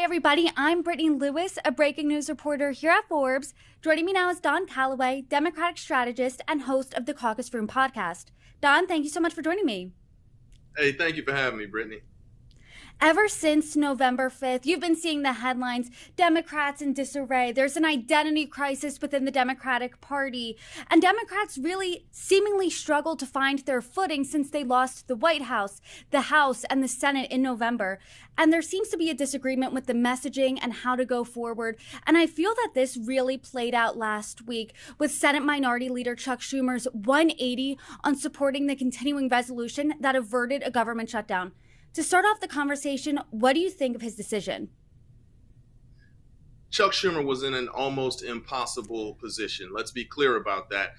everybody. I'm Brittany Lewis, a breaking news reporter here at Forbes. Joining me now is Don Calloway, Democratic strategist and host of the Caucus Room podcast. Don, thank you so much for joining me. Hey, thank you for having me, Brittany. Ever since November 5th, you've been seeing the headlines, Democrats in disarray. There's an identity crisis within the Democratic Party. And Democrats really seemingly struggled to find their footing since they lost the White House, the House, and the Senate in November. And there seems to be a disagreement with the messaging and how to go forward. And I feel that this really played out last week with Senate Minority Leader Chuck Schumer's 180 on supporting the continuing resolution that averted a government shutdown. To start off the conversation, what do you think of his decision? Chuck Schumer was in an almost impossible position. Let's be clear about that.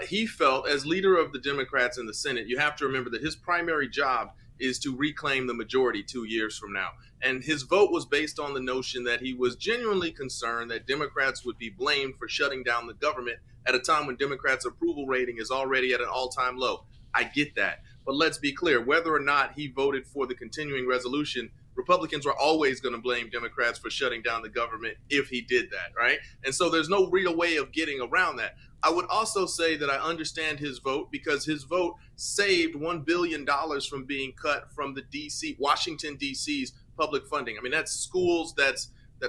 He felt, as leader of the Democrats in the Senate, you have to remember that his primary job is to reclaim the majority 2 years from now. And his vote was based on the notion that he was genuinely concerned that Democrats would be blamed for shutting down the government at a time when Democrats' approval rating is already at an all-time low. I get that. But let's be clear, whether or not he voted for the continuing resolution, Republicans were always going to blame Democrats for shutting down the government if he did that, right? And so there's no real way of getting around that. I would also say that I understand his vote because his vote saved $1 billion from being cut from the Washington, D.C.'s public funding. I mean, that's schools, that's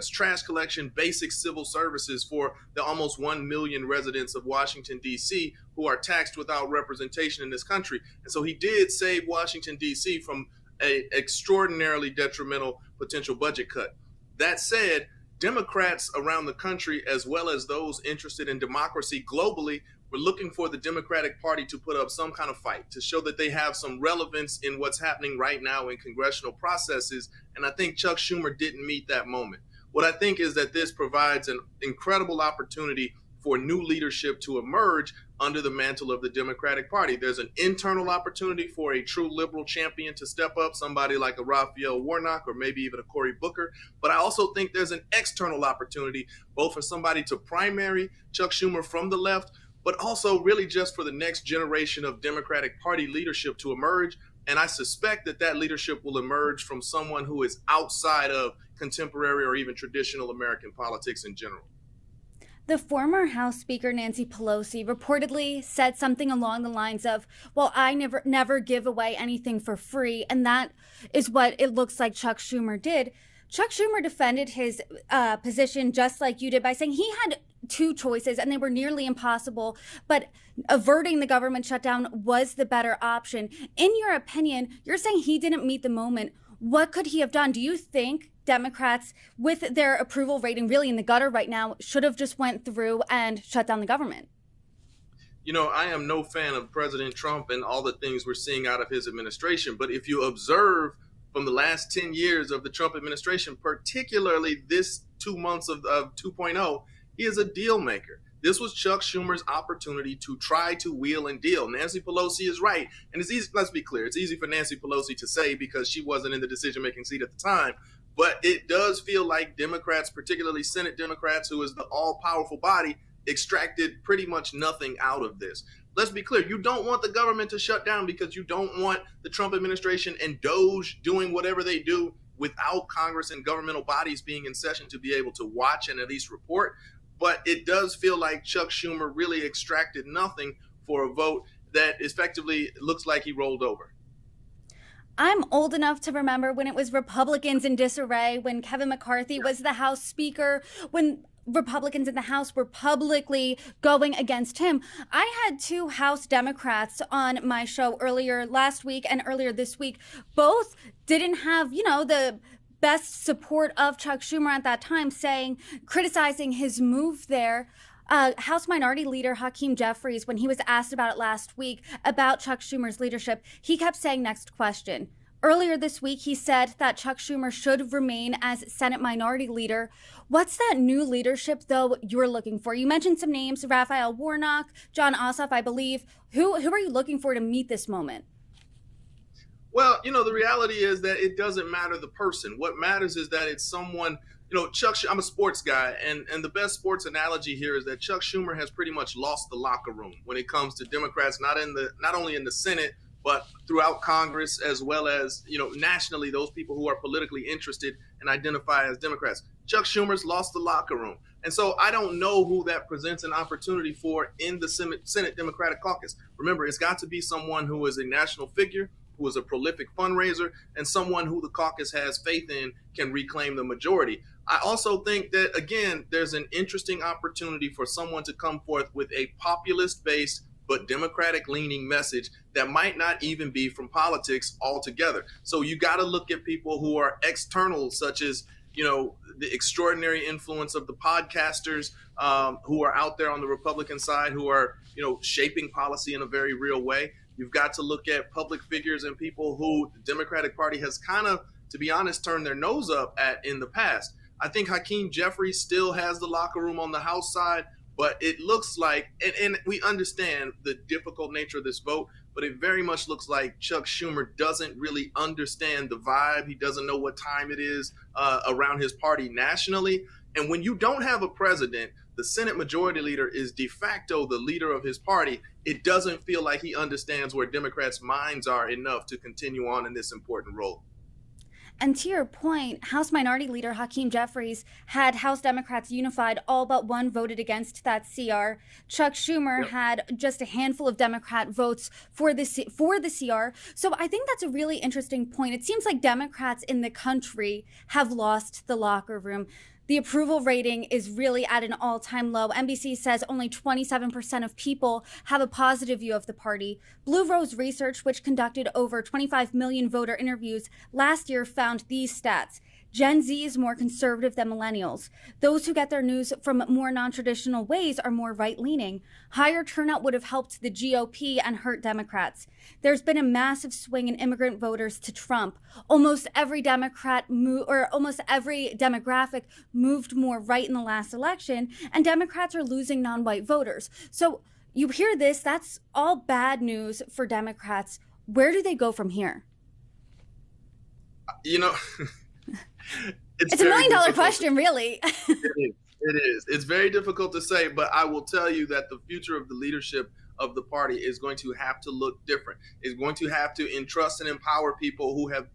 trash collection, basic civil services for the almost 1 million residents of Washington, D.C., who are taxed without representation in this country. And so he did save Washington, D.C. from an extraordinarily detrimental potential budget cut. That said, Democrats around the country, as well as those interested in democracy globally, were looking for the Democratic Party to put up some kind of fight, to show that they have some relevance in what's happening right now in congressional processes. And I think Chuck Schumer didn't meet that moment. What I think is that this provides an incredible opportunity for new leadership to emerge under the mantle of the Democratic Party. There's an internal opportunity for a true liberal champion to step up, somebody like a Raphael Warnock or maybe even a Cory Booker. But I also think there's an external opportunity, both for somebody to primary Chuck Schumer from the left, but also really just for the next generation of Democratic Party leadership to emerge. And I suspect that that leadership will emerge from someone who is outside of contemporary or even traditional American politics in general. The former House Speaker Nancy Pelosi reportedly said something along the lines of, well, I never give away anything for free. And that is what it looks like Chuck Schumer did. Chuck Schumer defended his position just like you did by saying he had two choices and they were nearly impossible, but averting the government shutdown was the better option. In your opinion, you're saying he didn't meet the moment. What could he have done? Do you think Democrats, with their approval rating really in the gutter right now, should have just went through and shut down the government? You know, I am no fan of President Trump and all the things we're seeing out of his administration. But if you observe from the last 10 years of the Trump administration, particularly this 2 months of 2.0, he is a deal maker. This was Chuck Schumer's opportunity to try to wheel and deal. Nancy Pelosi is right. And it's easy, let's be clear, it's easy for Nancy Pelosi to say because she wasn't in the decision-making seat at the time. But it does feel like Democrats, particularly Senate Democrats, who is the all-powerful body, extracted pretty much nothing out of this. Let's be clear. You don't want the government to shut down because you don't want the Trump administration and DOJ doing whatever they do without Congress and governmental bodies being in session to be able to watch and at least report. But it does feel like Chuck Schumer really extracted nothing for a vote that effectively looks like he rolled over. I'm old enough to remember when it was Republicans in disarray, when Kevin McCarthy was the House Speaker, when Republicans in the House were publicly going against him. I had two House Democrats on my show earlier last week and earlier this week. Both didn't have, the best support of Chuck Schumer at that time, criticizing his move there. House Minority Leader Hakeem Jeffries, when he was asked about it last week, about Chuck Schumer's leadership, he kept saying, next question. Earlier this week, he said that Chuck Schumer should remain as Senate Minority Leader. What's that new leadership, though, you're looking for? You mentioned some names, Raphael Warnock, Jon Ossoff, I believe. Who are you looking for to meet this moment? Well, the reality is that it doesn't matter the person. What matters is that it's someone, Chuck, I'm a sports guy, and the best sports analogy here is that Chuck Schumer has pretty much lost the locker room when it comes to Democrats, not only in the Senate, but throughout Congress, as well as, nationally, those people who are politically interested and identify as Democrats. Chuck Schumer's lost the locker room. And so I don't know who that presents an opportunity for in the Senate Democratic Caucus. Remember, it's got to be someone who is a national figure, who is a prolific fundraiser, and someone who the caucus has faith in can reclaim the majority. I also think that, again, there's an interesting opportunity for someone to come forth with a populist-based but Democratic-leaning message that might not even be from politics altogether. So you got to look at people who are external, such as, the extraordinary influence of the podcasters who are out there on the Republican side, who are, shaping policy in a very real way. You've got to look at public figures and people who the Democratic Party has kind of, to be honest, turned their nose up at in the past. I think Hakeem Jeffries still has the locker room on the House side, but it looks like, and we understand the difficult nature of this vote, but it very much looks like Chuck Schumer doesn't really understand the vibe. He doesn't know what time it is around his party nationally. And when you don't have a president, the Senate Majority Leader is de facto the leader of his party. It doesn't feel like he understands where Democrats' minds are enough to continue on in this important role. And to your point, House Minority Leader Hakeem Jeffries had House Democrats unified. All but one voted against that CR. Chuck Schumer had just a handful of Democrat votes for the CR. So I think that's a really interesting point. It seems like Democrats in the country have lost the locker room. The approval rating is really at an all-time low. NBC says only 27% of people have a positive view of the party. Blue Rose Research, which conducted over 25 million voter interviews last year, found these stats. Gen Z is more conservative than millennials. Those who get their news from more non-traditional ways are more right-leaning. Higher turnout would have helped the GOP and hurt Democrats. There's been a massive swing in immigrant voters to Trump. Almost every almost every demographic moved more right in the last election, and Democrats are losing non-white voters. So you hear this, that's all bad news for Democrats. Where do they go from here? It's a $1 million question, really. It is. It's very difficult to say, but I will tell you that the future of the leadership of the party is going to have to look different. It's going to have to entrust and empower people who have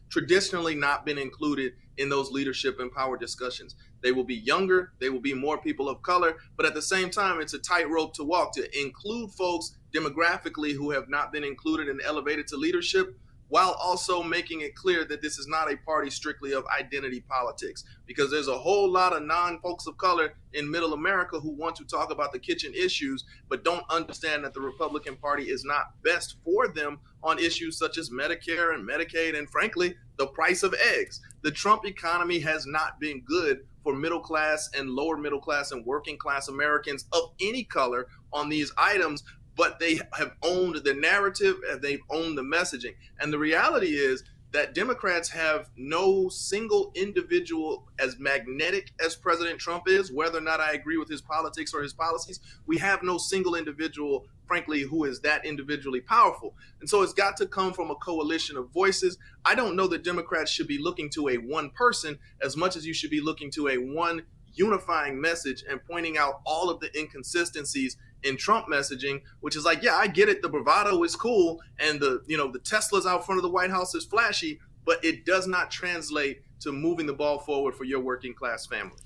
traditionally not been included in those leadership and power discussions. They will be younger, they will be more people of color, but at the same time, it's a tightrope to walk to include folks demographically who have not been included and elevated to leadership, while also making it clear that this is not a party strictly of identity politics, because there's a whole lot of non-folks of color in middle America who want to talk about the kitchen issues, but don't understand that the Republican Party is not best for them on issues such as Medicare and Medicaid, and frankly, the price of eggs. The Trump economy has not been good for middle class and lower middle class and working class Americans of any color on these items, but they have owned the narrative and they've owned the messaging. And the reality is that Democrats have no single individual as magnetic as President Trump is, whether or not I agree with his politics or his policies. We have no single individual, frankly, who is that individually powerful. And so it's got to come from a coalition of voices. I don't know that Democrats should be looking to a one person as much as you should be looking to a one unifying message and pointing out all of the inconsistencies in Trump messaging, which is like, yeah, I get it. The bravado is cool. And the Teslas out front of the White House is flashy, but it does not translate to moving the ball forward for your working class family.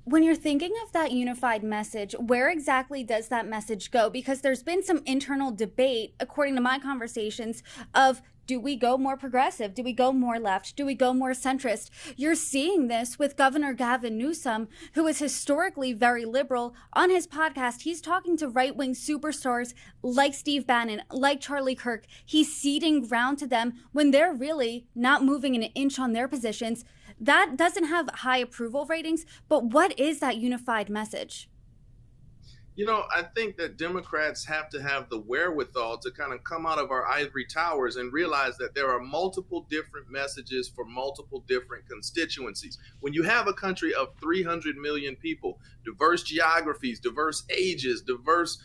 When you're thinking of that unified message, where exactly does that message go? Because there's been some internal debate, according to my conversations, of do we go more progressive? Do we go more left? Do we go more centrist? You're seeing this with Governor Gavin Newsom, who is historically very liberal. On his podcast, he's talking to right-wing superstars like Steve Bannon, like Charlie Kirk. He's ceding ground to them when they're really not moving an inch on their positions. That doesn't have high approval ratings, but what is that unified message? I think that Democrats have to have the wherewithal to kind of come out of our ivory towers and realize that there are multiple different messages for multiple different constituencies. When you have a country of 300 million people, diverse geographies, diverse ages, diverse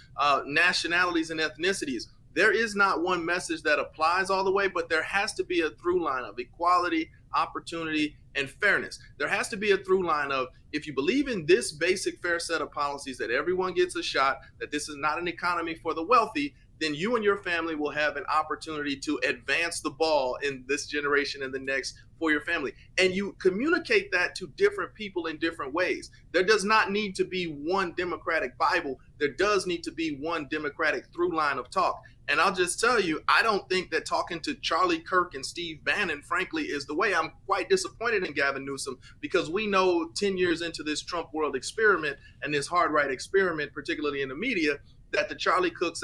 nationalities and ethnicities, there is not one message that applies all the way, but there has to be a through line of equality, opportunity, and fairness. There has to be a through line of, if you believe in this basic fair set of policies, that everyone gets a shot, that this is not an economy for the wealthy, then you and your family will have an opportunity to advance the ball in this generation and the next for your family. And you communicate that to different people in different ways. There does not need to be one Democratic Bible. There does need to be one Democratic through line of talk. And I'll just tell you, I don't think that talking to Charlie Kirk and Steve Bannon, frankly, is the way. I'm quite disappointed in Gavin Newsom because we know 10 years into this Trump world experiment and this hard right experiment, particularly in the media, that the Charlie Kirks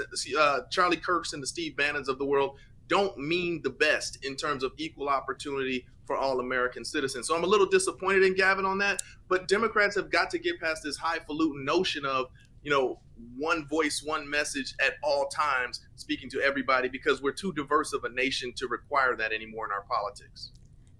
and the Steve Bannons of the world don't mean the best in terms of equal opportunity for all American citizens. So I'm a little disappointed in Gavin on that, but Democrats have got to get past this highfalutin notion of, one voice, one message at all times, speaking to everybody, because we're too diverse of a nation to require that anymore in our politics.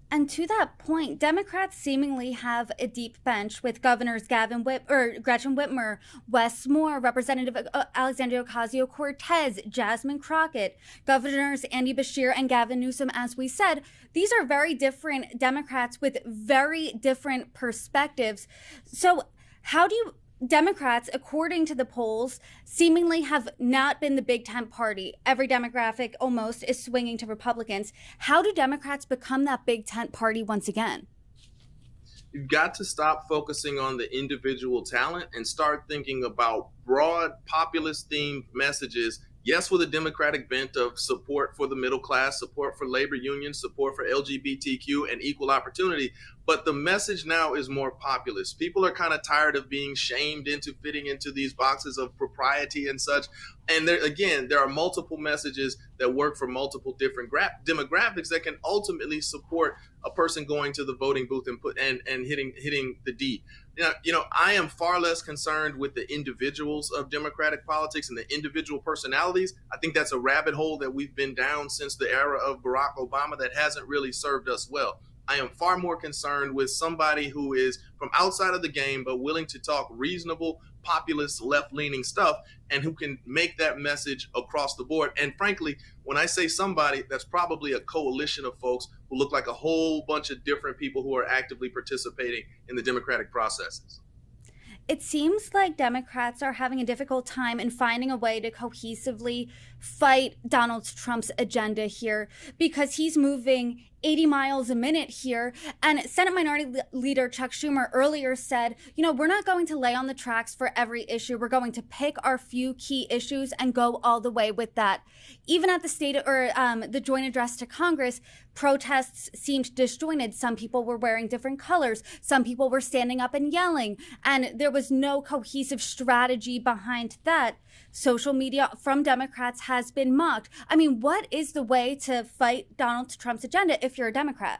And to that point, Democrats seemingly have a deep bench with Governors Gretchen Whitmer, Wes Moore, Representative Alexandria Ocasio-Cortez, Jasmine Crockett, Governors Andy Beshear and Gavin Newsom. As we said, these are very different Democrats with very different perspectives. So how do you... Democrats, according to the polls, seemingly have not been the big tent party. Every demographic almost is swinging to Republicans. How do Democrats become that big tent party once again? You've got to stop focusing on the individual talent and start thinking about broad populist themed messages. Yes, with a Democratic bent of support for the middle class, support for labor unions, support for LGBTQ and equal opportunity. But the message now is more populist. People are kind of tired of being shamed into fitting into these boxes of propriety and such. And there are multiple messages that work for multiple different demographics that can ultimately support a person going to the voting booth and hitting the D. I am far less concerned with the individuals of Democratic politics and the individual personalities. I think that's a rabbit hole that we've been down since the era of Barack Obama that hasn't really served us well. I am far more concerned with somebody who is from outside of the game, but willing to talk reasonable, populist, left-leaning stuff, and who can make that message across the board. And frankly, when I say somebody, that's probably a coalition of folks who look like a whole bunch of different people who are actively participating in the democratic processes. It seems like Democrats are having a difficult time in finding a way to cohesively fight Donald Trump's agenda here because he's moving 80 miles a minute here. And Senate Minority Leader Chuck Schumer earlier said, we're not going to lay on the tracks for every issue. We're going to pick our few key issues and go all the way with that. Even at the joint address to Congress, protests seemed disjointed. Some people were wearing different colors. Some people were standing up and yelling. And there was no cohesive strategy behind that. Social media from Democrats has been mocked. I mean, what is the way to fight Donald Trump's agenda if you're a Democrat?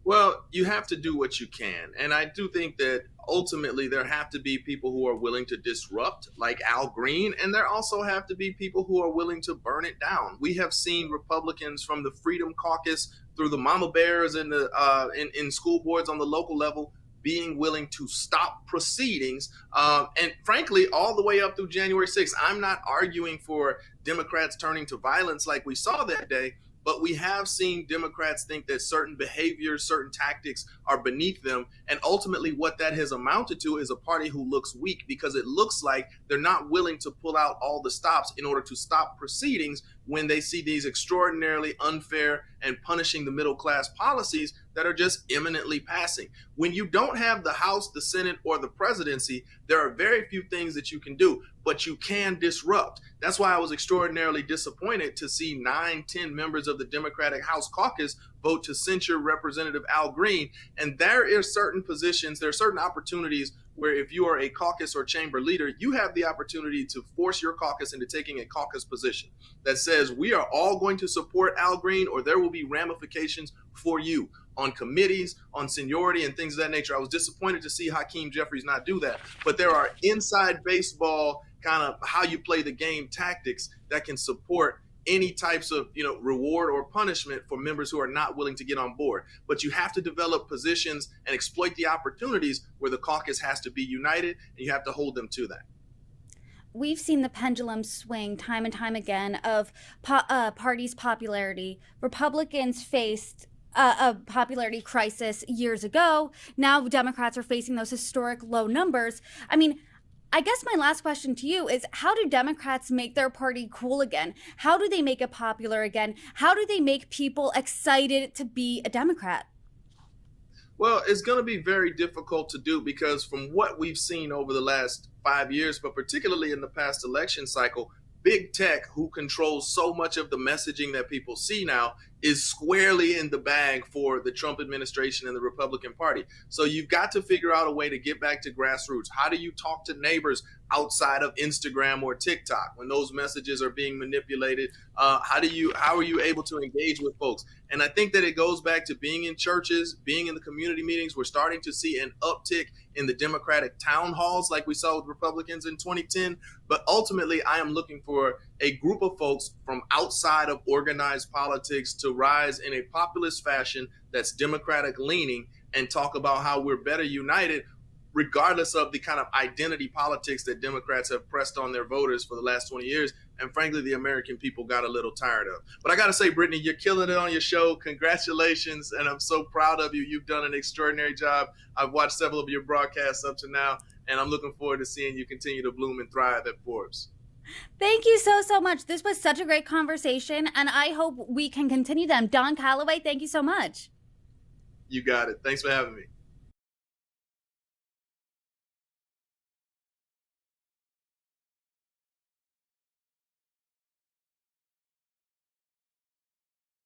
Well, you have to do what you can. And I do think that ultimately there have to be people who are willing to disrupt, like Al Green, and there also have to be people who are willing to burn it down. We have seen Republicans from the Freedom Caucus through the Mama Bears and in school boards on the local level being willing to stop proceedings. And frankly, all the way up through January 6th, I'm not arguing for Democrats turning to violence like we saw that day, but we have seen Democrats think that certain behaviors, certain tactics are beneath them. And ultimately what that has amounted to is a party who looks weak because it looks like they're not willing to pull out all the stops in order to stop proceedings when they see these extraordinarily unfair and punishing the middle class policies that are just imminently passing. When you don't have the House, the Senate, or the presidency, there are very few things that you can do, but you can disrupt. That's why I was extraordinarily disappointed to see 9-10 members of the Democratic House caucus vote to censure Representative Al Green. And there are certain positions, there are certain opportunities where if you are a caucus or chamber leader, you have the opportunity to force your caucus into taking a caucus position that says we are all going to support Al Green or there will be ramifications for you on committees, on seniority and things of that nature. I was disappointed to see Hakeem Jeffries not do that, but there are inside baseball kind of how you play the game tactics that can support any types of reward or punishment for members who are not willing to get on board. But you have to develop positions and exploit the opportunities where the caucus has to be united, and you have to hold them to that. We've seen the pendulum swing time and time again of parties' popularity. Republicans faced a popularity crisis years ago. Now Democrats are facing those historic low numbers. I mean, I guess my last question to you is, how do Democrats make their party cool again? How do they make it popular again? How do they make people excited to be a Democrat? Well, it's going to be very difficult to do because from what we've seen over the last 5 years, but particularly in the past election cycle, big tech, who controls so much of the messaging that people see now, is squarely in the bag for the Trump administration and the Republican Party. So you've got to figure out a way to get back to grassroots. How do you talk to neighbors outside of Instagram or TikTok when those messages are being manipulated? How are you able to engage with folks? And I think that it goes back to being in churches, being in the community meetings. We're starting to see an uptick in the Democratic town halls like we saw with Republicans in 2010. But ultimately, I am looking for a group of folks from outside of organized politics to rise in a populist fashion that's Democratic leaning and talk about how we're better united, regardless of the kind of identity politics that Democrats have pressed on their voters for the last 20 years. And frankly, the American people got a little tired of. But I got to say, Brittany, you're killing it on your show. Congratulations. And I'm so proud of you. You've done an extraordinary job. I've watched several of your broadcasts up to now, and I'm looking forward to seeing you continue to bloom and thrive at Forbes. Thank you so much. This was such a great conversation, and I hope we can continue them. Don Calloway, thank you so much. You got it. Thanks for having me.